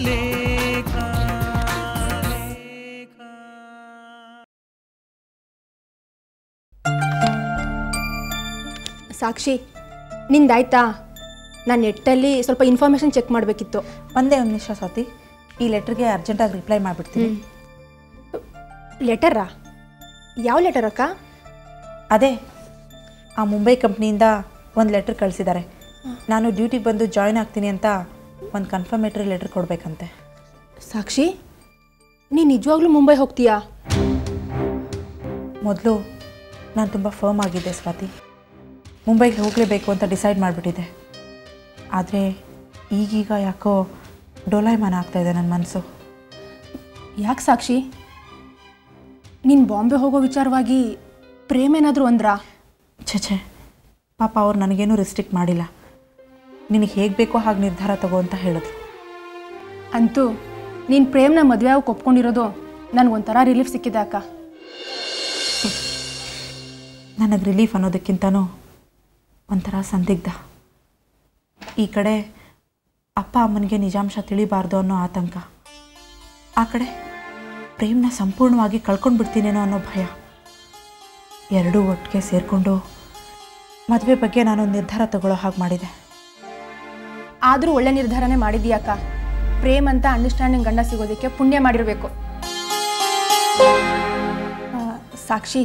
ಲೇಖ. ಸಾಕ್ಷಿ, ನಿಂದಾಯ್ತಾ? ನಾನು ನೆಟ್ಟಲ್ಲಿ ಸ್ವಲ್ಪ information check ಮಾಡಬೇಕಿತ್ತು. ಒಂದೇ ಒಂದು ನಿಮಿಷ ಸ್ವಾತಿ, ಈ ಲೆಟ್ರಿಗೆ ಅರ್ಜೆಂಟಾಗಿ ರಿಪ್ಲೈ ಮಾಡಿಬಿಡ್ತೀನಿ. ಲೆಟರಾ? ಯಾವ ಲೆಟರ್ ಅಕ್ಕ? ಅದೇ ಆ ಮುಂಬೈ ಕಂಪ್ನಿಯಿಂದ ಒಂದು ಲೆಟ್ರ್ ಕಳಿಸಿದ್ದಾರೆ. ನಾನು ಡ್ಯೂಟಿಗೆ ಬಂದು ಜಾಯ್ನ್ ಆಗ್ತೀನಿ ಅಂತ ಒಂದು ಕನ್ಫರ್ಮೇಟರಿ ಲೆಟ್ರ್ ಕೊಡಬೇಕಂತೆ. ಸಾಕ್ಷಿ, ನೀನು ನಿಜವಾಗ್ಲೂ ಮುಂಬೈ ಹೋಗ್ತೀಯಾ? ಮೊದಲು ನಾನು ತುಂಬ ಫರ್ಮ್ ಆಗಿದ್ದೆ ಸ್ವಾತಿ. ಮುಂಬೈಗೆ ಹೋಗಲೇಬೇಕು ಅಂತ ಡಿಸೈಡ್ ಮಾಡಿಬಿಟ್ಟಿದ್ದೆ. ಆದರೆ ಈಗೀಗ ಯಾಕೋ ಡೋಲಾಯಮಾನ ಆಗ್ತಾಯಿದೆ ನನ್ನ ಮನಸ್ಸು. ಯಾಕೆ ಸಾಕ್ಷಿ? ನೀನು ಬಾಂಬೆ ಹೋಗೋ ವಿಚಾರವಾಗಿ ಪ್ರೇಮೇನಾದರೂ ಅಂದ್ರಾ? ಛೇ, ಪಾಪ ಅವ್ರು ನನಗೇನು ರೆಸ್ಟ್ರಿಕ್ಟ್ ಮಾಡಿಲ್ಲ. ನಿನಗೆ ಹೇಗೆ ಬೇಕೋ ಹಾಗೆ ನಿರ್ಧಾರ ತಗೋ ಅಂತ ಹೇಳಿದ್ರು. ಅಂತೂ ನೀನು ಪ್ರೇಮ್ನ ಮದುವೆ ಆಗಿ ಒಪ್ಕೊಂಡಿರೋದು ನನಗೊಂಥರ ರಿಲೀಫ್ ಸಿಕ್ಕಿದೆ ಅಕ್ಕ. ನನಗೆ ರಿಲೀಫ್ ಅನ್ನೋದಕ್ಕಿಂತನೂ ಒಂಥರ ಸಂದಿಗ್ಧ. ಈ ಕಡೆ ಅಪ್ಪ ಅಮ್ಮನಿಗೆ ನಿಜಾಂಶ ತಿಳಿಬಾರ್ದು ಅನ್ನೋ ಆತಂಕ, ಆ ಕಡೆ ಪ್ರೇಮ್ನ ಸಂಪೂರ್ಣವಾಗಿ ಕಳ್ಕೊಂಡು ಬಿಡ್ತೀನೇನೋ ಅನ್ನೋ ಭಯ. ಎರಡೂ ಒಟ್ಟಿಗೆ ಸೇರಿಕೊಂಡು ಮದುವೆ ಬಗ್ಗೆ ನಾನೊಂದು ನಿರ್ಧಾರ ತಗೊಳ್ಳೋ ಹಾಗೆ ಮಾಡಿದೆ. ಆದರೂ ಒಳ್ಳೆ ನಿರ್ಧಾರನೇ ಮಾಡಿದ್ದೀಯಕ್ಕ. ಪ್ರೇಮ್ ಅಂತ ಅಂಡರ್ಸ್ಟ್ಯಾಂಡಿಂಗ್ ಗಂಡ ಸಿಗೋದಕ್ಕೆ ಪುಣ್ಯ ಮಾಡಿರಬೇಕು. ಸಾಕ್ಷಿ,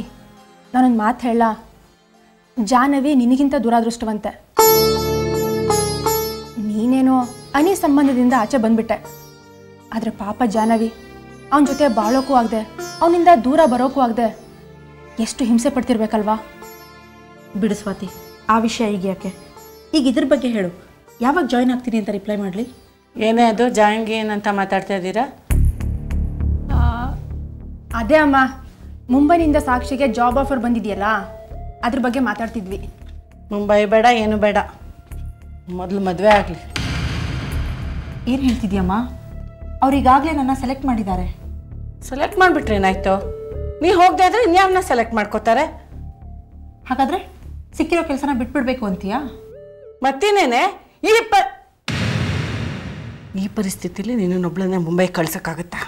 ನಾನೊಂದು ಮಾತು ಹೇಳ. ಜಾಹ್ನವಿ ನಿನಗಿಂತ ದುರಾದೃಷ್ಟವಂತೆ. ನೀನೇನೋ ಅನಿ ಸಂಬಂಧದಿಂದ ಆಚೆ ಬಂದ್ಬಿಟ್ಟೆ. ಆದರೆ ಪಾಪ ಜಾಹ್ನವಿ, ಅವನ ಜೊತೆ ಬಾಳೋಕ್ಕೂ ಆಗದೆ, ಅವನಿಂದ ದೂರ ಬರೋಕ್ಕೂ ಆಗದೆ ಎಷ್ಟು ಹಿಂಸೆ ಪಡ್ತಿರ್ಬೇಕಲ್ವಾ? ಬಿಡು ಸ್ವಾತಿ, ಆ ವಿಷಯ ಈಗ ಯಾಕೆ? ಈಗ ಇದ್ರ ಬಗ್ಗೆ ಹೇಳು. ಯಾವಾಗ ಜಾಯ್ನ್ ಆಗ್ತೀನಿ ಅಂತ ರಿಪ್ಲೈ ಮಾಡಲಿ? ಏನೇ ಅದು ಜಾಯಿನ್ ಅಂತ ಮಾತಾಡ್ತಾ ಇದ್ದೀರಾ? ಅದೇ ಅಮ್ಮ, ಮುಂಬೈನಿಂದ ಸಾಕ್ಷಿಗೆ ಜಾಬ್ ಆಫರ್ ಬಂದಿದೆಯಲ್ಲ, ಅದ್ರ ಬಗ್ಗೆ ಮಾತಾಡ್ತಿದ್ವಿ. ಮುಂಬೈ ಬೇಡ, ಏನು ಬೇಡ, ಮೊದಲು ಮದುವೆ ಆಗಲಿ. ಏನು ಹೇಳ್ತಿದ್ಯಮ್ಮ? ಅವ್ರಿಗಾಗಲೇ ನನ್ನ ಸೆಲೆಕ್ಟ್ ಮಾಡಿದ್ದಾರೆ. ಸೆಲೆಕ್ಟ್ ಮಾಡಿಬಿಟ್ರೆ ಏನಾಯ್ತು? ನೀ ಹೋಗದೆ ಆದರೆ ಇನ್ಯಾವನ್ನ ಸೆಲೆಕ್ಟ್ ಮಾಡ್ಕೋತಾರೆ. ಹಾಗಾದರೆ ಸಿಕ್ಕಿರೋ ಕೆಲಸನ ಬಿಟ್ಬಿಡ್ಬೇಕು ಅಂತೀಯಾ? ಮತ್ತೇನೇನೆ ಈ ಪರಿಸ್ಥಿತಿಲಿ ನಿನ್ನೊಬ್ಳನ್ನೇ ಮುಂಬೈ ಕಳ್ಸೋಕ್ಕಾಗುತ್ತಾ?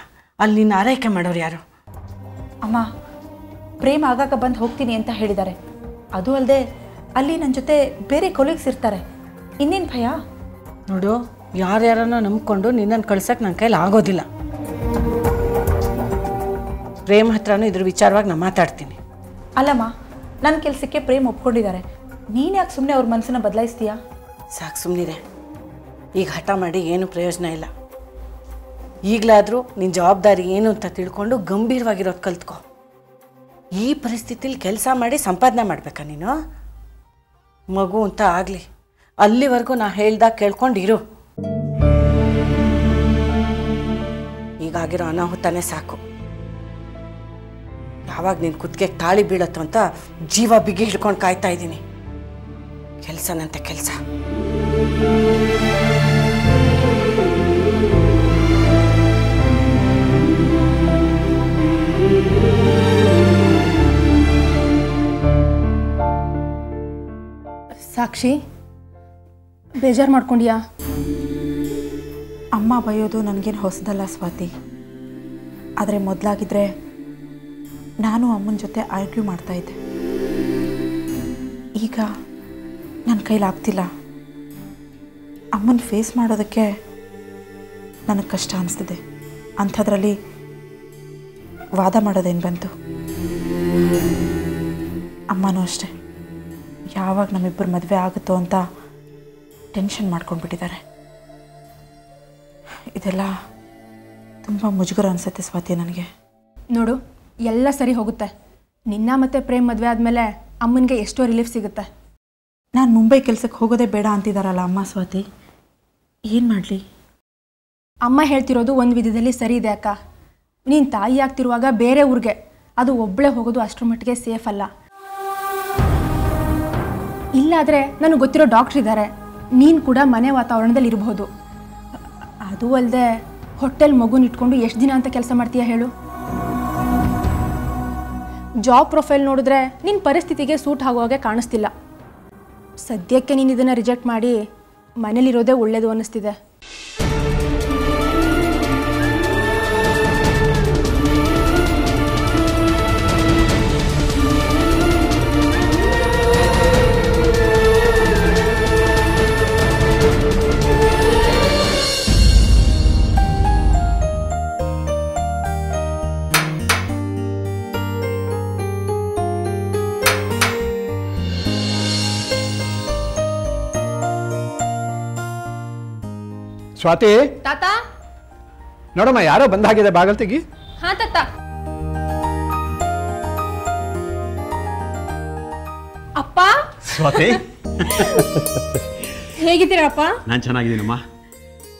ಅಲ್ಲಿ ನಿನ್ನ ಆರೈಕೆ ಮಾಡೋರು ಯಾರು? ಅಮ್ಮ, ಪ್ರೇಮ್ ಆಗಾಗ ಬಂದು ಹೋಗ್ತೀನಿ ಅಂತ ಹೇಳಿದ್ದಾರೆ. ಅದು ಅಲ್ಲದೆ ಅಲ್ಲಿ ನನ್ನ ಜೊತೆ ಬೇರೆ ಕೊಲೀಗ್ಸ್ ಇರ್ತಾರೆ. ಇನ್ನೇನು ಭಯ? ನೋಡು, ಯಾರ್ಯಾರನ್ನೋ ನಂಬ್ಕೊಂಡು ನಿನ್ನನ್ನು ಕಳ್ಸೋಕೆ ನನ್ನ ಕೈಲಿ ಆಗೋದಿಲ್ಲ. ಪ್ರೇಮ್ ಹತ್ರನೂ ಇದ್ರ ವಿಚಾರವಾಗಿ ನಾನು ಮಾತಾಡ್ತೀನಿ. ಅಲ್ಲಮ್ಮ, ನನ್ನ ಕೆಲಸಕ್ಕೆ ಪ್ರೇಮ್ ಒಪ್ಕೊಂಡಿದ್ದಾರೆ. ನೀನು ಯಾಕೆ ಸುಮ್ಮನೆ ಅವ್ರ ಮನಸ್ಸನ್ನ ಬದಲಾಯಿಸ್ತೀಯಾ? ಸಾಕು, ಸುಮ್ಮನಿದೆ. ಈಗ ಹಠ ಮಾಡಿ ಏನು ಪ್ರಯೋಜನ ಇಲ್ಲ. ಈಗಲಾದರೂ ನಿನ್ನ ಜವಾಬ್ದಾರಿ ಏನು ಅಂತ ತಿಳ್ಕೊಂಡು ಗಂಭೀರವಾಗಿರೋದು ಕಲ್ತ್ಕೊ. ಈ ಪರಿಸ್ಥಿತಿಲಿ ಕೆಲಸ ಮಾಡಿ ಸಂಪಾದನೆ ಮಾಡಬೇಕಾ ನೀನು? ಮಗು ಅಂತ ಆಗಲಿ, ಅಲ್ಲಿವರೆಗೂ ನಾ ಹೇಳ್ದಾಗ ಕೇಳ್ಕೊಂಡಿರು. ಈಗಾಗಿರೋ ಅನಾಹುತನೇ ಸಾಕು. ಯಾವಾಗ ನಿನ್ನ ಕುತ್ತಿಗೆ ತಾಳಿ ಬೀಳತ್ತೋ ಅಂತ ಜೀವ ಬಿಗಿ ಹಿಡ್ಕೊಂಡು ಕಾಯ್ತಾ ಇದ್ದೀನಿ. ಕೆಲಸನಂತೆ ಕೆಲಸ. ಸಾಕ್ಷಿ, ಬೇಜಾರು ಮಾಡ್ಕೊಂಡ್ಯಾ? ಅಮ್ಮ ಬೈಯೋದು ನನಗೇನು ಹೊಸದಲ್ಲ ಸ್ವಾತಿ. ಆದರೆ ಮೊದಲಾಗಿದ್ದರೆ ನಾನು ಅಮ್ಮನ ಜೊತೆ ಆರ್ಗ್ಯೂ ಮಾಡ್ತಾಯಿದ್ದೆ. ಈಗ ನನ್ನ ಕೈಲಾಗ್ತಿಲ್ಲ. ಅಮ್ಮನ ಫೇಸ್ ಮಾಡೋದಕ್ಕೆ ನನಗೆ ಕಷ್ಟ ಅನಿಸ್ತಿದೆ. ಅಂಥದ್ರಲ್ಲಿ ವಾದ ಮಾಡೋದೇನು ಬಂತು? ಅಮ್ಮನೂ ಅಷ್ಟೆ, ಯಾವಾಗ ನಮ್ಮಿಬ್ಬರು ಮದುವೆ ಆಗುತ್ತೋ ಅಂತ ಟೆನ್ಷನ್ ಮಾಡ್ಕೊಂಡ್ಬಿಟ್ಟಿದ್ದಾರೆ. ಇದೆಲ್ಲ ತುಂಬ ಮುಜುಗರ ಅನಿಸುತ್ತೆ ಸ್ವಾತಿ ನನಗೆ. ನೋಡು, ಎಲ್ಲ ಸರಿ ಹೋಗುತ್ತೆ. ನಿನ್ನ ಮತ್ತು ಪ್ರೇಮ್ ಮದುವೆ ಆದಮೇಲೆ ಅಮ್ಮನಿಗೆ ಎಷ್ಟೋ ರಿಲೀಫ್ ಸಿಗುತ್ತೆ. ನಾನು ಮುಂಬೈ ಕೆಲಸಕ್ಕೆ ಹೋಗೋದೇ ಬೇಡ ಅಂತಿದ್ದಾರಲ್ಲ ಅಮ್ಮ. ಸ್ವಾತಿ, ಏನು ಮಾಡಲಿ? ಅಮ್ಮ ಹೇಳ್ತಿರೋದು ಒಂದು ವಿಧದಲ್ಲಿ ಸರಿ ಇದೆ ಅಕ್ಕ. ನೀನು ತಾಯಿ ಆಗ್ತಿರುವಾಗ ಬೇರೆ ಊರಿಗೆ, ಅದು ಒಬ್ಬಳೇ ಹೋಗೋದು ಅಷ್ಟರ ಮಟ್ಟಿಗೆ ಸೇಫ್ ಅಲ್ಲ. ಇಲ್ಲಾದರೆ ನನಗೆ ಗೊತ್ತಿರೋ ಡಾಕ್ಟ್ರ್ ಇದ್ದಾರೆ. ನೀನು ಕೂಡ ಮನೆ ವಾತಾವರಣದಲ್ಲಿ ಇರಬಹುದು. ಅದು ಅಲ್ಲದೆ ಹೋಟೆಲ್ ಮಗುನ ಇಟ್ಕೊಂಡು ಎಷ್ಟು ದಿನ ಅಂತ ಕೆಲಸ ಮಾಡ್ತೀಯ ಹೇಳು? ಜಾಬ್ ಪ್ರೊಫೈಲ್ ನೋಡಿದ್ರೆ ನಿನ್ನ ಪರಿಸ್ಥಿತಿಗೆ ಸೂಟ್ ಆಗೋ ಹಾಗೆ ಕಾಣಿಸ್ತಿಲ್ಲ. ಸದ್ಯಕ್ಕೆ ನೀನು ಇದನ್ನು ರಿಜೆಕ್ಟ್ ಮಾಡಿ ಮನೇಲಿರೋದೇ ಒಳ್ಳೆಯದು ಅನ್ನಿಸ್ತಿದೆ. ಸ್ವಾತಿ ತಾತ. ನೋಡಮ್ಮ, ಯಾರೋ ಬಂದಾಗಿದೆ, ಬಾಗಲ್ ತೆಗಿ. ಹಾ ತಾತ. ಅಪ್ಪ. ಸ್ವಾತಿ, ಹೇಗಿದ್ದೀರಪ್ಪ? ನಾನು ಚೆನ್ನಾಗಿದ್ದೀನಮ್ಮ.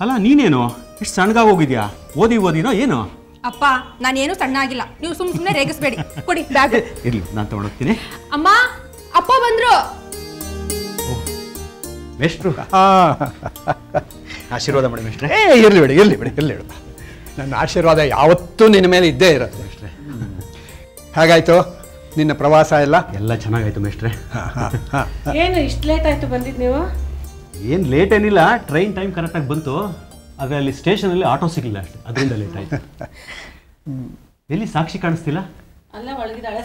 ಅಲ್ಲ, ನೀನೇನು ಇಷ್ಟು ಸಣ್ಣಗಾಗಿ ಹೋಗಿದ್ಯಾ? ಓದಿನೋ ಏನು? ಅಪ್ಪ, ನಾನೇನು ಸಣ್ಣ ಆಗಿಲ್ಲ, ನೀವು ಸುಮ್ಮನೆ ರೇಗಿಸ್ಬೇಡಿ. ಕೊಡಿ ಬ್ಯಾಗ್. ಇರ್ಲಿ, ನಾನು ತಗೊಂಡೋಗ್ತೀನಿ. ಅಮ್ಮ, ಅಪ್ಪ ಬಂದ್ರು. ಮೇಷ್ಟ್ರು, ಆಶೀರ್ವಾದ ಮಾಡಿ ಮೇಷ್ಟ್ರೆ. ಇರ್ಲಿ ಬಿಡಿ. ನನ್ನ ಆಶೀರ್ವಾದ ಯಾವತ್ತೂ ನಿನ್ನ ಮೇಲೆ ಇದ್ದೇ ಇರುತ್ತೆ ಮೇಷ್ಟ್ರೆ. ಹೇಗಾಯ್ತು ನಿನ್ನ ಪ್ರವಾಸ ಎಲ್ಲ? ಎಲ್ಲ ಚೆನ್ನಾಗಾಯ್ತು ಮೇಷ್ಟ್ರೆ. ಏನು ಇಷ್ಟು ಲೇಟ್ ಆಯಿತು ಬಂದಿದ್ದು ನೀವು? ಏನು ಲೇಟ್ ಏನಿಲ್ಲ, ಟ್ರೈನ್ ಟೈಮ್ ಕರೆಕ್ಟಾಗಿ ಬಂತು. ಆದರೆ ಅಲ್ಲಿ ಸ್ಟೇಷನಲ್ಲಿ ಆಟೋ ಸಿಗಲಿಲ್ಲ ಅಷ್ಟೇ, ಅದರಿಂದ ಲೇಟ್ ಆಯಿತು. ಎಲ್ಲಿ ಸಾಕ್ಷಿ ಕಾಣಿಸ್ತಿಲ್ಲ? ಅಲ್ಲ, ಒಳಗಿದ್ದಾಳೆ.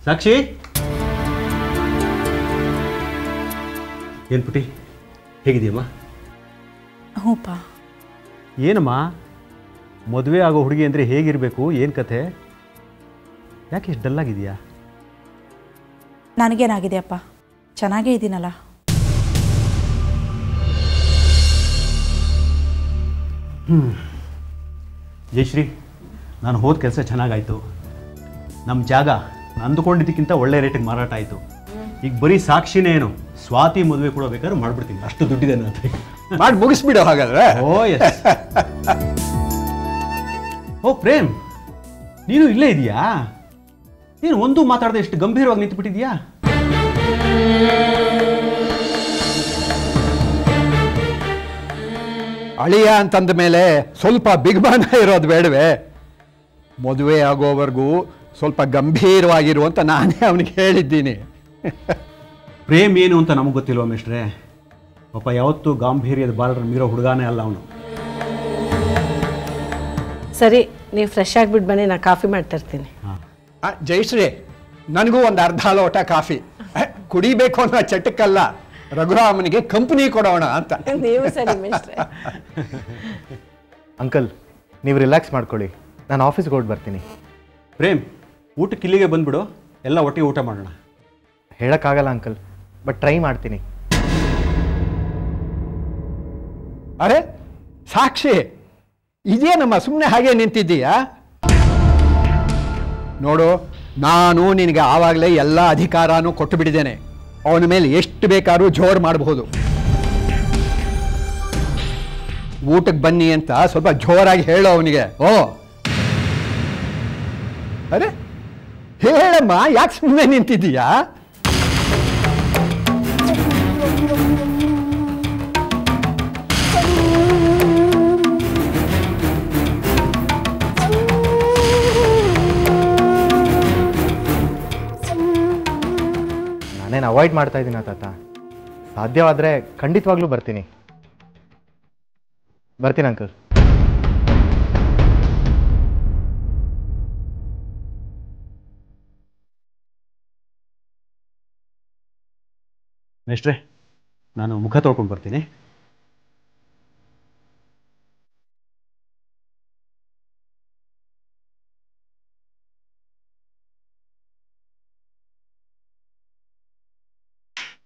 ಸಾಕ್ಷಿ ಏನು ಪುಟಿ, ಹೇಗಿದೆಯಮ್ಮ? ಹ್ಞೂಪ್ಪ. ಏನಮ್ಮ, ಮದುವೆ ಆಗೋ ಹುಡುಗಿ ಅಂದರೆ ಹೇಗಿರಬೇಕು, ಏನು ಕಥೆ? ಯಾಕೆ ಇಷ್ಟು ಡಲ್ಲಾಗಿದೆಯಾ? ನನಗೇನಾಗಿದೆಯಪ್ಪ, ಚೆನ್ನಾಗೇ ಇದ್ದೀನಲ್ಲ. ಜಯಶ್ರೀ, ನಾನು ಹೋದ ಕೆಲಸ ಚೆನ್ನಾಗಾಯಿತು. ನಮ್ಮ ಜಾಗ ಅಂದುಕೊಂಡಿದ್ದಕ್ಕಿಂತ ಒಳ್ಳೆ ರೇಟಿಗೆ ಮಾರಾಟ ಆಯಿತು. ಈಗ ಬರೀ ಸಾಕ್ಷಿನೇ ಏನು, ಸ್ವಾತಿ ಮದುವೆ ಕೂಡ ಬೇಕಾದ್ರೆ ಮಾಡ್ಬಿಡ್ತೀನಿ, ಅಷ್ಟು ದುಡ್ಡಿದೆ ನನ್ನ ಹತ್ರ. ಮಾಡಿ ಮುಗಿಸ್ಬಿಡು ಹಾಗಾದ್ರೆ. ಎಸ್. ಓ ಪ್ರೇಮ್, ನೀನು ಇಲ್ಲೇ ಇದೆಯಾ? ನೀನು ಒಂದು ಮಾತಾಡದೆ ಎಷ್ಟು ಗಂಭೀರವಾಗಿ ನಿಂತುಬಿಟ್ಟಿದ್ಯಾ? ಅಳಿಯ ಅಂತಂದ ಮೇಲೆ ಸ್ವಲ್ಪ ಬಿಗ್ಮಾನ ಇರೋದು ಬೇಡವೇ? ಮದುವೆ ಆಗೋವರೆಗೂ ಸ್ವಲ್ಪ ಗಂಭೀರವಾಗಿರು ಅಂತ ನಾನೇ ಅವನಿಗೆ ಹೇಳಿದ್ದೀನಿ. ಪ್ರೇಮ್ ಏನು ಅಂತ ನಮಗೆ ಗೊತ್ತಿಲ್ವ ಮೇಷ್ಟ್ರೆ? ಪಾಪ ಯಾವತ್ತೂ ಗಾಂಭೀರ್ಯದ ಬಾಲರ ಮೀರೋ ಹುಡುಗಾನೇ ಅಲ್ಲ ಅವನು. ಸರಿ, ನೀವು ಫ್ರೆಶ್ ಆಗಿಬಿಟ್ಟು ಬನ್ನಿ, ನಾನು ಕಾಫಿ ಮಾಡ್ತಿರ್ತೀನಿ. ಜಯಶ್ರೀ, ನನಗೂ ಒಂದು ಅರ್ಧ ಲೋಟ ಕಾಫಿ ಕುಡಿಬೇಕು ಅನ್ನೋ ಚಟಕ್ಕಲ್ಲ, ರಘುರಾಮನಿಗೆ ಕಂಪನಿ ಕೊಡೋಣ ಅಂತ. ನೀವು ಸರಿ ಮೇಷ್ಟ್ರೆ. ಅಂಕಲ್, ನೀವು ರಿಲ್ಯಾಕ್ಸ್ ಮಾಡ್ಕೊಳ್ಳಿ, ನಾನು ಆಫೀಸ್ಗೆ ಹೊರಟು ಬರ್ತೀನಿ. ಪ್ರೇಮ್, ಊಟಕ್ಕೆ ಇಲ್ಲಿಗೆ ಬಂದ್ಬಿಡು, ಎಲ್ಲ ಒಟ್ಟಿಗೆ ಊಟ ಮಾಡೋಣ. ಹೇಳೋಕ್ಕಾಗಲ್ಲ ಅಂಕಲ್, ಬಟ್ ಟ್ರೈ ಮಾಡ್ತೀನಿ. ಅರೆ ಸಾಕ್ಷಿ, ಇದೇನಮ್ಮ ಸುಮ್ಮನೆ ಹಾಗೆ ನಿಂತಿದ್ದೀಯಾ? ನೋಡು, ನಾನು ನಿನಗೆ ಆವಾಗಲೇ ಎಲ್ಲ ಅಧಿಕಾರನೂ ಕೊಟ್ಟು ಬಿಟ್ಟಿದ್ದೇನೆ. ಅವನ ಮೇಲೆ ಎಷ್ಟು ಬೇಕಾದ್ರೂ ಜೋರು ಮಾಡಬಹುದು. ಊಟಕ್ಕೆ ಬನ್ನಿ ಅಂತ ಸ್ವಲ್ಪ ಜೋರಾಗಿ ಹೇಳು ಅವನಿಗೆ. ಓ ಅರೆ ಹೇಳಮ್ಮ, ಯಾಕೆ ಸುಮ್ಮನೆ ನಿಂತಿದ್ದೀಯಾ? ನಾನೇನು ಅವಾಯ್ಡ್ ಮಾಡ್ತಾ ಇದ್ದೀನ ತಾತ? ಸಾಧ್ಯವಾದರೆ ಖಂಡಿತವಾಗ್ಲೂ ಬರ್ತೀನಿ ಅಂಕಲ್. ಮೇಷ್ಟ್ರೆ, ನಾನು ಮುಖ ತೊಳ್ಕೊಂಡು ಬರ್ತೀನಿ.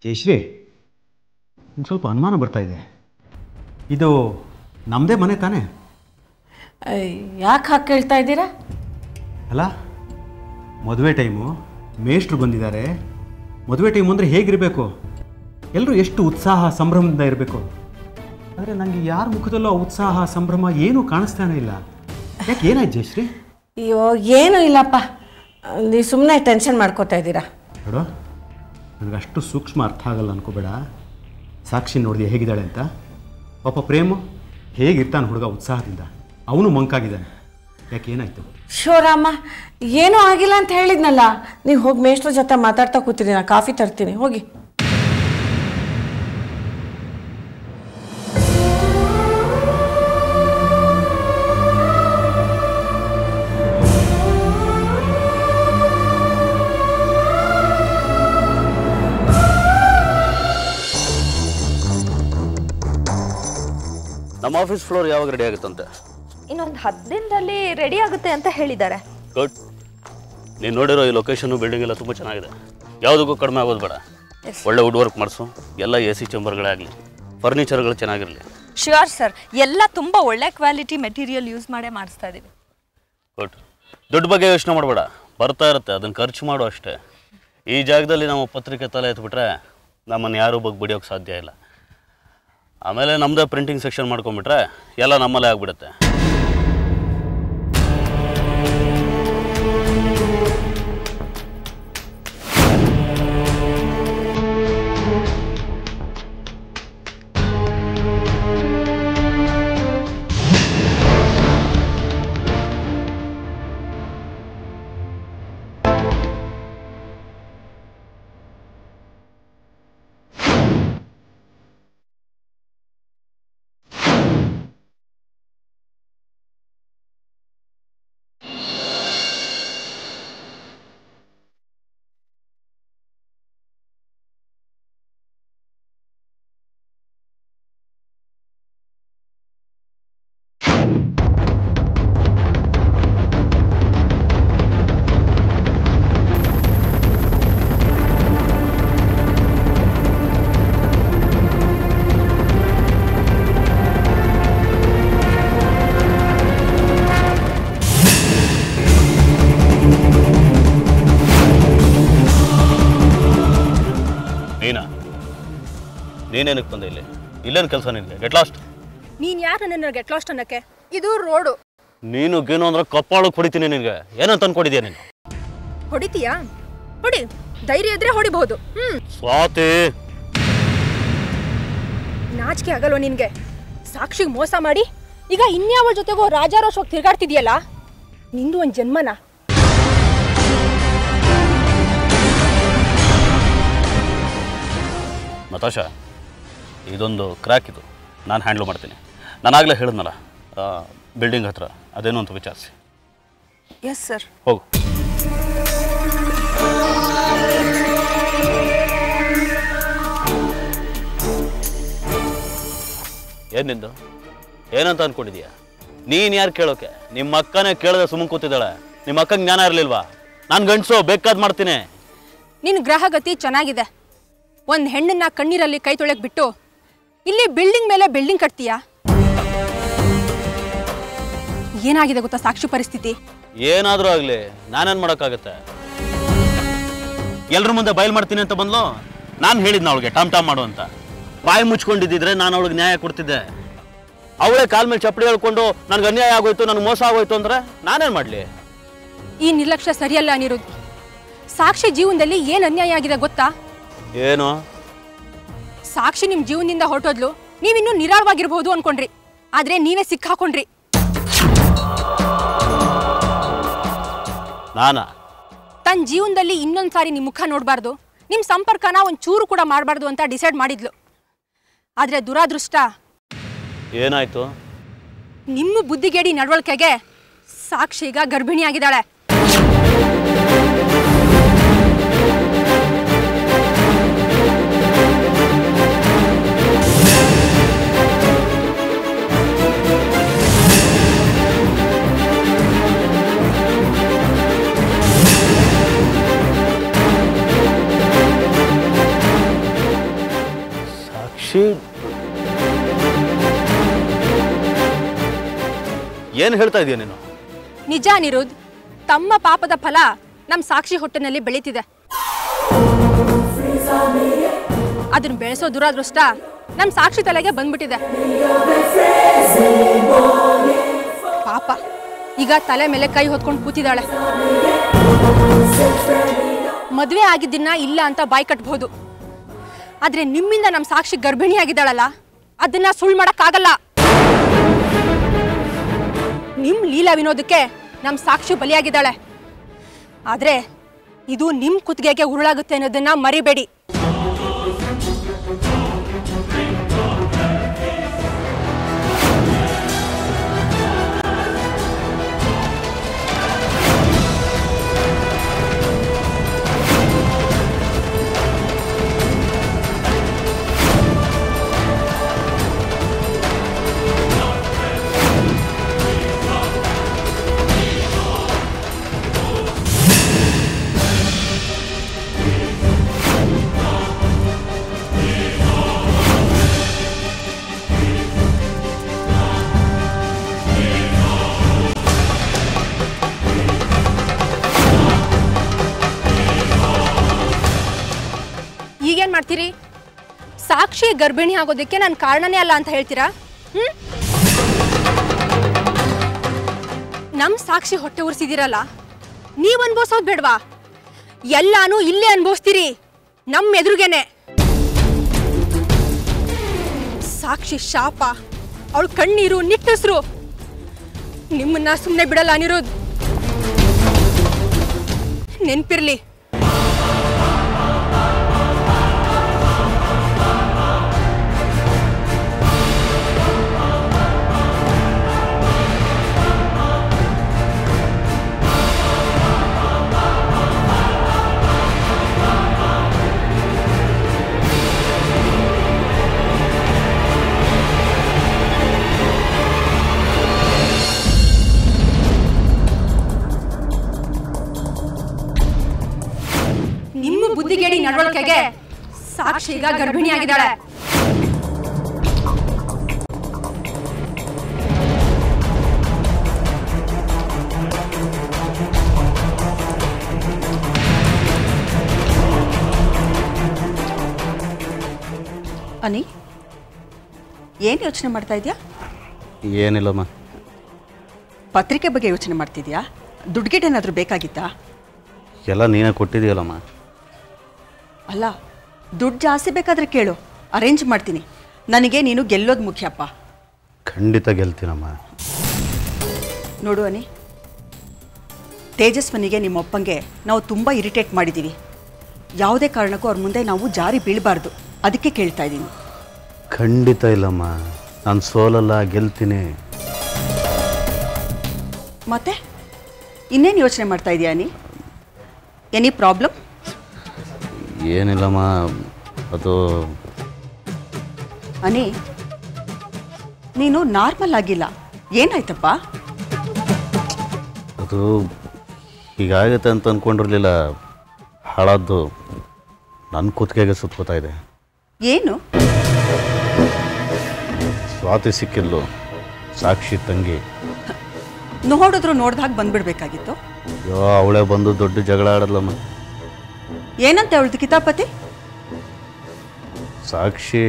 ಜಯಶ್ರೀ, ಒಂದು ಸ್ವಲ್ಪ ಅನುಮಾನ ಬರ್ತಾ ಇದೆ. ಇದು ನಮ್ಮದೇ ಮನೆ ತಾನೇ? ಯಾಕೆ ಹಾಕಿ ಕೇಳ್ತಾ ಇದ್ದೀರಾ? ಅಲ್ಲ, ಮದುವೆ ಟೈಮು, ಮೇಷ್ಟ್ರು ಬಂದಿದ್ದಾರೆ. ಮದುವೆ ಟೈಮು ಅಂದರೆ ಹೇಗಿರಬೇಕು? ಎಲ್ಲರೂ ಎಷ್ಟು ಉತ್ಸಾಹ ಸಂಭ್ರಮದಿಂದ ಇರಬೇಕು. ಆದರೆ ನನಗೆ ಯಾರ ಮುಖದಲ್ಲೂ ಆ ಉತ್ಸಾಹ ಸಂಭ್ರಮ ಏನೂ ಕಾಣಿಸ್ತಾನೆ ಇಲ್ಲ. ಯಾಕೆ, ಏನಾಯ್ತು ಜಯಶ್ರೀ? ಅಯ್ಯೋ, ಏನೂ ಇಲ್ಲಪ್ಪ, ನೀವು ಸುಮ್ಮನೆ ಟೆನ್ಷನ್ ಮಾಡ್ಕೋತಾ ಇದ್ದೀರಾ. ನೋಡು, ನನಗೆ ಅಷ್ಟು ಸೂಕ್ಷ್ಮ ಅರ್ಥ ಆಗಲ್ಲ ಅನ್ಕೋಬೇಡ. ಸಾಕ್ಷಿ ನೋಡಿದೆ ಹೇಗಿದ್ದಾಳೆ ಅಂತ. ಪಾಪ ಪ್ರೇಮು ಹೇಗಿರ್ತಾನೆ ಹುಡುಗ ಉತ್ಸಾಹದಿಂದ, ಅವನು ಮಂಕಾಗಿದ್ದಾನೆ. ಯಾಕೆ, ಏನಾಯ್ತು? ಶಿವರಾಮ, ಏನೂ ಆಗಿಲ್ಲ ಅಂತ ಹೇಳಿದ್ನಲ್ಲ. ನೀವು ಹೋಗಿ ಮೇಷ್ಟ್ರ ಜೊತೆ ಮಾತಾಡ್ತಾ ಕೂತಿರಿ, ನಾನು ಕಾಫಿ ತರ್ತೀನಿ, ಹೋಗಿ. ನಮ್ಮ ಆಫೀಸ್ ಫ್ಲೋರ್ ಯಾವಾಗ ರೆಡಿ ಆಗುತ್ತಂತೆ? ಇನ್ನೊಂದು 10 ದಿನದಲ್ಲಿ ರೆಡಿ ಆಗುತ್ತೆ ಅಂತ ಹೇಳಿದ್ದಾರೆ. ಗುಡ್. ನೀನು ನೋಡಿರೋ ಈ ಲೊಕೇಶನ್ನು ಬಿಲ್ಡಿಂಗ್ ಎಲ್ಲ ತುಂಬ ಚೆನ್ನಾಗಿದೆ. ಯಾವುದಕ್ಕೂ ಕಡಿಮೆ ಆಗೋದು ಬೇಡ. ಒಳ್ಳೆ ವುಡ್ ವರ್ಕ್ ಮಾಡಿಸು. ಎಲ್ಲ AC ಚೇಂಬರ್ಗಳೇ ಆಗಲಿ, ಫರ್ನಿಚರ್ಗಳು ಚೆನ್ನಾಗಿರಲಿ. ಶ್ಯೂರ್ ಸರ್, ಎಲ್ಲ ತುಂಬ ಒಳ್ಳೆ ಕ್ವಾಲಿಟಿ ಮೆಟೀರಿಯಲ್ ಯೂಸ್ ಮಾಡೇ ಮಾಡಿಸ್ತಾ ಇದ್ದೀವಿ. ಗುಡ್. ದುಡ್ಡು ಬಗ್ಗೆ ಯೋಚನೆ ಮಾಡಬೇಡ, ಬರ್ತಾ ಇರುತ್ತೆ, ಅದನ್ನು ಖರ್ಚು ಮಾಡು ಅಷ್ಟೇ. ಈ ಜಾಗದಲ್ಲಿ ನಾವು ಪತ್ರಿಕೆ ತಲೆ ಎತ್ಬಿಟ್ರೆ ನಮ್ಮನ್ನು ಯಾರೂ ಬಗ್ಗೆ ಬಿಡಿಯೋಕ್ಕೆ ಸಾಧ್ಯ ಇಲ್ಲ. ಆಮೇಲೆ ನಮ್ಮದೇ ಪ್ರಿಂಟಿಂಗ್ ಸೆಕ್ಷನ್ ಮಾಡ್ಕೊಂಬಿಟ್ರೆ ಎಲ್ಲ ನಮ್ಮಲ್ಲೇ ಆಗಿಬಿಡುತ್ತೆ. ನೀನೇನಕ್ಕೆ ಬಂದೆ ಇಲ್ಲಿ? ಇಲ್ಲೇನು ಕೆಲಸ ನಿನಗೆ? Get lost. ನೀನು ಯಾರು ನನ್ನ ಗೆಟ್ ಲಾಸ್ಟ್ ಅನ್ನಕ್ಕೆ? ಇದು ರೋಡು. ನೀನು ಗೇನು ಅಂದ್ರೆ ಕಪ್ಪಾಳಕ್ಕೆ ಹೊಡಿತೀನಿ ನಿನಗೆ. ಏನಂತ ಅನ್ಕೊಂಡಿದ್ಯಾ ನೀನು? ಹೊಡಿತೀಯಾ? ಹೊಡಿ, ಧೈರ್ಯ ಇದ್ರೆ ಹೊಡಿಬಹುದು. ಸ್ವಾತಿ, ನಾಚಿಕೆ ಆಗಲ್ವ ನಿನ್ಗೆ? ಸಾಕ್ಷಿಗೆ ಮೋಸ ಮಾಡಿ ಈಗ ಇನ್ಯಾವ ಜೊತೆಗೋ ರಾಜಾರೋಷವಾಗಿ ತಿರ್ಗಾಡ್ತಿದ್ಯಲ್ಲ, ನಿಂದು ಒಂದು ಜನ್ಮನ. ನತಾಶಾ, ಇದೊಂದು ಕ್ರ್ಯಾಕ್, ಇದು ನಾನು ಹ್ಯಾಂಡ್ಲ್ ಮಾಡ್ತೀನಿ. ನಾನಾಗಲೇ ಹೇಳಿದ್ನಲ್ಲ ಬಿಲ್ಡಿಂಗ್ ಹತ್ರ, ಅದೇನು ಅಂತ ವಿಚಾರಿಸಿ. Yes sir. ಹೋಗು. ಏನಿಂದು? ಏನಂತ ಅಂದ್ಕೊಂಡಿದೀಯ? ನೀನು ಯಾರು ಕೇಳೋಕೆ? ನಿಮ್ಮ ಅಕ್ಕನೇ ಕೇಳದೆ ಸುಮ್ಮನೆ ಕೂತಿದ್ದಾಳೆ. ನಿಮ್ಮ ಅಕ್ಕಂಗೆ ಜ್ಞಾನ ಇರಲಿಲ್ವಾ? ನಾನು ಗಂಡಸು, ಬೇಕಾದ್ ಮಾಡ್ತೀನಿ. ನಿನ್ನ ಗ್ರಹಗತಿ ಚೆನ್ನಾಗಿದೆ. ಒಂದು ಹೆಣ್ಣನ್ನ ಕಣ್ಣೀರಲ್ಲಿ ಕೈ ತೊಳೆಕ್ ಬಿಟ್ಟು ಇಲ್ಲಿ ಬಿಲ್ಡಿಂಗ್ ಮೇಲೆ ಬಿಲ್ಡಿಂಗ್ ಕಟ್ತೀಯಾ? ಏನಾಗಿದೆ ಗೊತ್ತಾ ಸಾಕ್ಷಿ ಪರಿಸ್ಥಿತಿ? ಏನಾದರೂ ಆಗಲಿ, ನಾನೇನು ಮಾಡೋಕ್ಕಾಗತ್ತೆ? ಎಲ್ರ ಮುಂದೆ ಬಯಲು ಮಾಡ್ತೀನಿ ಅಂತ ಬಂದ್ಲು. ನಾನು ಹೇಳಿದ್ನ ಅವಳಿಗೆ ಟಾಮ್ ಟಾಮ್ ಮಾಡು ಅಂತ. ಬಾಯಿ ಮುಚ್ಕೊಂಡಿದ್ದಿದ್ರೆ ನಾನು ಅವಳಿಗೆ ನ್ಯಾಯ ಕೊಡ್ತಿದ್ದೆ. ಅವಳೇ ಕಾಲ ಮೇಲೆ ಚಪ್ಪಡಿ ಹೇಳ್ಕೊಂಡು ನನಗೆ ಅನ್ಯಾಯ ಆಗೋಯ್ತು, ನನಗೆ ಮೋಸ ಆಗೋಯ್ತು ಅಂದ್ರೆ ನಾನೇನು ಮಾಡಲಿ? ಈ ನಿರ್ಲಕ್ಷ್ಯ ಸರಿಯಲ್ಲ ಅನಿರುದ್ಧ್. ಸಾಕ್ಷಿ ಜೀವನದಲ್ಲಿ ಏನು ಅನ್ಯಾಯ ಆಗಿದೆ ಗೊತ್ತಾ? ಏನು? ಸಾಕ್ಷಿ ನಿಮ್ಮ ಜೀವನದಿಂದ ಹೊರಟೋದ್ಲು, ನೀವಿನ್ನೂ ನಿರಾಳವಾಗಿರ್ಬೋದು ಅನ್ಕೊಂಡ್ರಿ, ಆದ್ರೆ ನೀವೇ ಸಿಕ್ಕಾಕೊಂಡ್ರಿ. ನಾನಾ? ತನ್ನ ಜೀವನದಲ್ಲಿ ಇನ್ನೊಂದು ಸಾರಿ ನಿಮ್ಮ ಮುಖ ನೋಡಬಾರ್ದು, ನಿಮ್ಮ ಸಂಪರ್ಕನ ಒಂದು ಚೂರು ಕೂಡ ಮಾಡಬಾರ್ದು ಅಂತ ಡಿಸೈಡ್ ಮಾಡಿದ್ಲು. ಆದರೆ ದುರಾದೃಷ್ಟ ಏನಾಯ್ತು? ನಿಮ್ಮ ಬುದ್ಧಿಗೇಡಿ ನಡವಳಿಕೆಗೆ ಸಾಕ್ಷಿ ಈಗ ಗರ್ಭಿಣಿಯಾಗಿದ್ದಾಳೆ. ಏನು ಹೇಳ್ತಾ ಇದೀಯ ನೀನು? ನಿಜ ಅನಿರುದ್ಧ್, ತಮ್ಮ ಪಾಪದ ಫಲ ನಮ್ಮ ಸಾಕ್ಷಿ ಹೊಟ್ಟೆನಲ್ಲಿ ಬೆಳೀತಿದೆ. ಅದನ್ನ ಬೆಳೆಸೋ ದುರಾದೃಷ್ಟ ನಮ್ಮ ಸಾಕ್ಷಿ ತಲೆಗೆ ಬಂದ್ಬಿಟ್ಟಿದೆ. ಪಾಪ ಈಗ ತಲೆ ಮೇಲೆ ಕೈ ಹೊತ್ಕೊಂಡು ಕೂತಿದ್ದಾಳೆ. ಮದುವೆ ಆಗಿದ್ದನ್ನ ಇಲ್ಲ ಅಂತ ಬಾಯಿ ಕಟ್ಬಹುದು, ಆದ್ರೆ ನಿಮ್ಮಿಂದ ನಮ್ಮ ಸಾಕ್ಷಿ ಗರ್ಭಿಣಿಯಾಗಿದ್ದಾಳಲ್ಲ, ಅದನ್ನ ಸುಳ್ಳು ಮಾಡಕ್ಕಾಗಲ್ಲ. ನಿಮ್ ಲೀಲಾ ವಿನೋದಕ್ಕೆ ನಮ್ಮ ಸಾಕ್ಷಿ ಬಲಿಯಾಗಿದ್ದಾಳೆ. ಆದ್ರೆ ಇದು ನಿಮ್ ಕುತ್ತಿಗೆಗೆ ಉರುಳಾಗುತ್ತೆ ಅನ್ನೋದನ್ನ ಮರಿಬೇಡಿ. ಸಾಕ್ಷಿ ಗರ್ಭಿಣಿ ಆಗೋದಕ್ಕೆ ನಾನು ಕಾರಣನೇ ಅಲ್ಲ ಅಂತ ಹೇಳ್ತೀರಾ? ನಮ್ಮ ಸಾಕ್ಷಿ ಹೊಟ್ಟೆ ಉರಿಸಿದಿರಲ್ಲ, ನೀವು ಅನ್ಭವಿಸೋದು ಬೇಡವಾ? ಎಲ್ಲಾನು ಇಲ್ಲೇ ಅನ್ಭವಿಸ್ತೀರಿ, ನಮ್ಮ ಎದುರುಗೇನೆ. ಸಾಕ್ಷಿ ಶಾಪ, ಅವಳ ಕಣ್ಣೀರು, ನಿಟ್ಟುಸ್ರು ನಿಮ್ಮನ್ನ ಸುಮ್ಮನೆ ಬಿಡಲ್ಲ ಅನಿರೋದು ನೆನ್ಪಿರ್ಲಿ. ಬುದ್ಧಿಗೇಡಿ ನಡವಳಿಕೆಗೆ ಸಾಕ್ಷಿ ಈಗ ಗರ್ಭಿಣಿಯಾಗಿದ್ದಾಳೆ. ಅನಿ, ಏನು ಯೋಚನೆ ಮಾಡ್ತಾ ಇದೆಯಾ? ಏನಿಲ್ಲಮ್ಮ. ಪತ್ರಿಕೆ ಬಗ್ಗೆ ಯೋಚನೆ ಮಾಡ್ತಿದ್ಯಾ? ದುಡ್ಡುಗೇಟೇನಾದರೂ ಬೇಕಾಗಿತ್ತಾ? ಎಲ್ಲ ನೀನೇ ಕೊಟ್ಟಿದೆಯಲ್ಲಮ್ಮ. ಅಲ್ಲ, ದುಡ್ಡು ಜಾಸ್ತಿ ಬೇಕಾದರೆ ಕೇಳು, ಅರೇಂಜ್ ಮಾಡ್ತೀನಿ. ನನಗೆ ನೀನು ಗೆಲ್ಲೋದು ಮುಖ್ಯಪ್ಪ. ಖಂಡಿತ ಗೆಲ್ತೀನಮ್ಮ. ನೋಡು ಅನಿ, ತೇಜಸ್ವನಿಗೆ ನಿಮ್ಮಪ್ಪಂಗೆ ನಾವು ತುಂಬ ಇರಿಟೇಟ್ ಮಾಡಿದ್ದೀವಿ. ಯಾವುದೇ ಕಾರಣಕ್ಕೂ ಅವ್ರ ಮುಂದೆ ನಾವು ಜಾರಿ ಬೀಳಬಾರ್ದು, ಅದಕ್ಕೆ ಕೇಳ್ತಾ ಇದ್ದೀನಿ. ಖಂಡಿತ ಇಲ್ಲಮ್ಮ, ನಾನು ಸೋಲಲ್ಲ, ಗೆಲ್ತೀನಿ. ಮತ್ತೆ ಇನ್ನೇನು ಯೋಚನೆ ಮಾಡ್ತಾ ಇದೀಯಾ ಅನಿ? Any problem? ಏನಿಲ್ಲಮ್ಮ, ಅದು ಅನಿ, ನೀನು ನಾರ್ಮಲ್ ಆಗಿಲ್ಲ, ಏನಾಯ್ತಪ್ಪ? ಅದು ಹೀಗಾಗುತ್ತೆ ಅಂತ ಅಂದ್ಕೊಂಡಿರಲಿಲ್ಲ. ಹಾಳಾದ್ದು ನನ್ನ ಕುತ್ತಿಗೆಗೆ ಸುತ್ಕೋತಾ ಇದೆ. ಏನು? ಸ್ವಾತಿ ಸಿಕ್ಕಿದ್ಲು, ಸಾಕ್ಷಿ ತಂಗಿ. ನೋಡಿದ್ರು ನೋಡ್ದಾಗ ಬಂದ್ಬಿಡ್ಬೇಕಾಗಿತ್ತು. ಅಯ್ಯೋ, ಅವಳೇ ಬಂದು ದೊಡ್ಡ ಜಗಳ ಆಡಲ್ಲಮ್ಮ. ಏನಂತೆ ಅವಳದು ಕಿತಾಪತಿ? ಸಾಕ್ಷಿ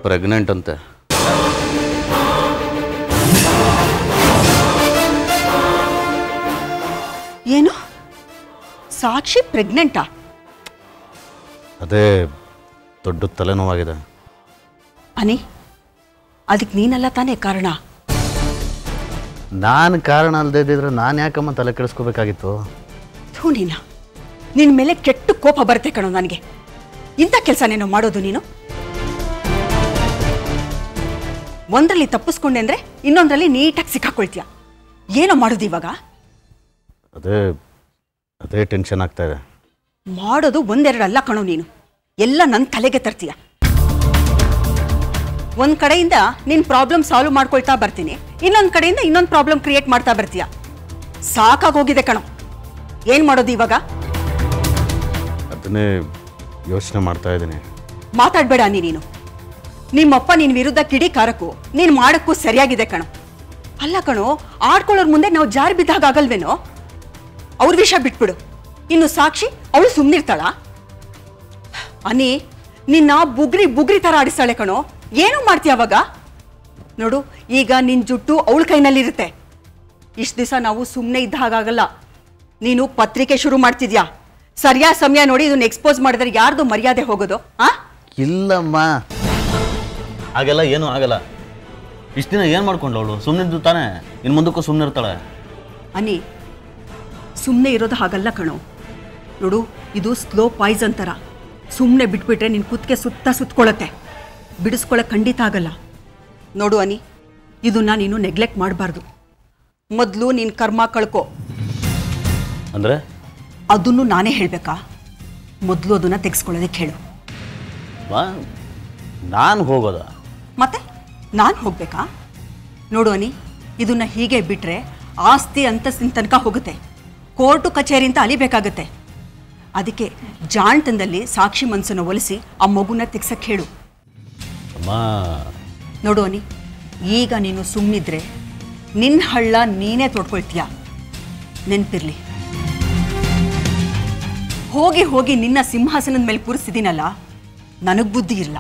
ಪ್ರೆಗ್ನೆಂಟ್ ಅಂತೆ. ಏನು? ಸಾಕ್ಷಿ ಪ್ರೆಗ್ನೆಂಟಾ? ಅದೇ ದೊಡ್ಡ ತಲೆನೋವಾಗಿದೆ. ಅನಿ, ಅದಕ್ಕೆ ನೀನೆಲ್ಲ ತಾನೇ ಕಾರಣ? ನಾನು ಕಾರಣ ಅಲ್ಲದೆ ಇದ್ದಿದ್ರೆ ನಾನು ಯಾಕಮ್ಮ ತಲೆ ಕೆಡಿಸ್ಕೋಬೇಕಾಗಿತ್ತು? ಥೂ, ನಿನ್ನ ಮೇಲೆ ಕೆಟ್ಟು ಕೋಪ ಬರುತ್ತೆ ಕಣೋ ನನಗೆ. ಇಂಥ ಕೆಲಸನೇನೋ ಮಾಡೋದು ನೀನು? ಒಂದರಲ್ಲಿ ತಪ್ಪಿಸ್ಕೊಂಡೆ ಅಂದರೆ ಇನ್ನೊಂದರಲ್ಲಿ ನೀಟಾಗಿ ಸಿಕ್ಕಾಕೊಳ್ತೀಯ. ಏನೋ ಮಾಡೋದು ಇವಾಗ? ಅದೇ ಟೆನ್ಷನ್ ಆಗ್ತಾ ಇದೆ. ಮಾಡೋದು ಒಂದೆರಡಲ್ಲ ಕಣೋ, ನೀನು ಎಲ್ಲ ನನ್ನ ತಲೆಗೆ ತರ್ತೀಯ. ಒಂದು ಕಡೆಯಿಂದ ನಿನ್ನ ಪ್ರಾಬ್ಲಮ್ ಸಾಲ್ವ್ ಮಾಡ್ಕೊಳ್ತಾ ಬರ್ತೀನಿ, ಇನ್ನೊಂದು ಕಡೆಯಿಂದ ಇನ್ನೊಂದು ಪ್ರಾಬ್ಲಮ್ ಕ್ರಿಯೇಟ್ ಮಾಡ್ತಾ ಬರ್ತೀಯ. ಸಾಕಾಗೋಗಿದೆ ಕಣೋ. ಏನು ಮಾಡೋದು ಇವಾಗ? ಅದನ್ನೇ ಯೋಚನೆ ಮಾಡ್ತಾ ಇದ್ದೀನಿ. ಮಾತಾಡಬೇಡ ನೀನು. ನಿಮ್ಮಪ್ಪ ನಿನ್ನ ವಿರುದ್ಧ ಕಿಡಿಕಾರಕ್ಕೂ ನೀನು ಮಾಡೋಕ್ಕೂ ಸರಿಯಾಗಿದೆ ಕಣೋ. ಅಲ್ಲ ಕಣೋ, ಆಡ್ಕೊಳ್ಳೋರ್ ಮುಂದೆ ನಾವು ಜಾರಿ ಬಿದ್ದಾಗ ಆಗಲ್ವೇನೋ? ಅವ್ರ ವಿಷಯ ಬಿಟ್ಬಿಡು. ಇನ್ನು ಸಾಕ್ಷಿ ಅವಳು ಸುಮ್ಮನಿರ್ತಾಳ? ಅನಿ, ನಿನ್ನ ಬುಗ್ರಿ ಥರ ಆಡಿಸ್ತಾಳೆ ಕಣೋ. ಏನು ಮಾಡ್ತೀಯ ಅವಾಗ? ನೋಡು, ಈಗ ನಿನ್ನ ಜುಟ್ಟು ಅವಳ ಕೈನಲ್ಲಿರುತ್ತೆ. ಇಷ್ಟು ದಿವಸ ನಾವು ಸುಮ್ಮನೆ ಇದ್ದ ಹಾಗಾಗಲ್ಲ. ನೀನು ಪತ್ರಿಕೆ ಶುರು ಮಾಡ್ತಿದ್ಯಾ. ಸರಿಯಾದ ಸಮಯ ನೋಡಿ ಇದನ್ನ ಎಕ್ಸ್ಪೋಸ್ ಮಾಡಿದ್ರೆ ಯಾರ್ದು ಮರ್ಯಾದೆ ಹೋಗೋದು? ಇಲ್ಲಮ್ಮ, ಹಾಗೆಲ್ಲ ಏನೂ ಆಗಲ್ಲ. ಇಷ್ಟು ದಿನ ಏನು ಮಾಡ್ಕೊಂಡು ಅವಳು ಸುಮ್ಮನಿದ್ದು ತಾನೆ, ಇನ್ನು ಮುಂದಕ್ಕೂ ಸುಮ್ಮನೆ ಇರ್ತಾಳೆ. ಅನಿ, ಸುಮ್ಮನೆ ಇರೋದು ಹಾಗಲ್ಲ ಕಣೋ. ನೋಡು, ಇದು ಸ್ಲೋ ಪಾಯ್ಸನ್ ಥರ. ಸುಮ್ಮನೆ ಬಿಟ್ಬಿಟ್ರೆ ನಿನ್ನ ಕುತ್ತಿಗೆ ಸುತ್ಕೊಳ್ಳುತ್ತೆ. ಬಿಡಿಸ್ಕೊಳ್ಳೋಕೆ ಖಂಡಿತ ಆಗಲ್ಲ. ನೋಡು ಅನಿ, ಇದನ್ನ ನೀನು ನೆಗ್ಲೆಕ್ಟ್ ಮಾಡಬಾರ್ದು. ಮೊದಲು ನೀನು ಕರ್ಮ ಕಳ್ಕೊ. ಅಂದರೆ ಅದನ್ನು ನಾನೇ ಹೇಳಬೇಕಾ? ಮೊದಲು ಅದನ್ನು ತೆಗೆಸ್ಕೊಳ್ಳೋದಕ್ಕೆ ಹೇಳು. ನಾನು ಹೋಗೋದ? ಮತ್ತೆ ನಾನು ಹೋಗ್ಬೇಕಾ? ನೋಡು ಅನಿ, ಇದನ್ನ ಹೀಗೆ ಬಿಟ್ಟರೆ ಆಸ್ತಿ ಅಂತಸ್ತಿನ ತನಕ ಹೋಗುತ್ತೆ. ಕೋರ್ಟು ಕಚೇರಿ ಅಂತ ಅಲಿಬೇಕಾಗತ್ತೆ. ಅದಕ್ಕೆ ಜಾಣ್ತನದಲ್ಲಿ ಸಾಕ್ಷಿ ಮನಸ್ಸನ್ನು ಒಲಿಸಿ ಆ ಮಗುನ ತೆಗ್ಸಕ್ಕೆ ಹೇಳು. ನೋಡು ಅನಿ, ಈಗ ನೀನು ಸುಮ್ಮನಿದ್ರೆ ನಿನ್ನ ಹಳ್ಳ ನೀನೇ ತೊಡ್ಕೊಳ್ತೀಯ. ನೆನಪಿರ್ಲಿ, ಹೋಗಿ ಹೋಗಿ ನಿನ್ನ ಸಿಂಹಾಸನದ ಮೇಲೆ ಕೂರಿಸಿದ್ದೀನಲ್ಲ, ನನಗೆ ಬುದ್ಧಿ ಇಲ್ಲ.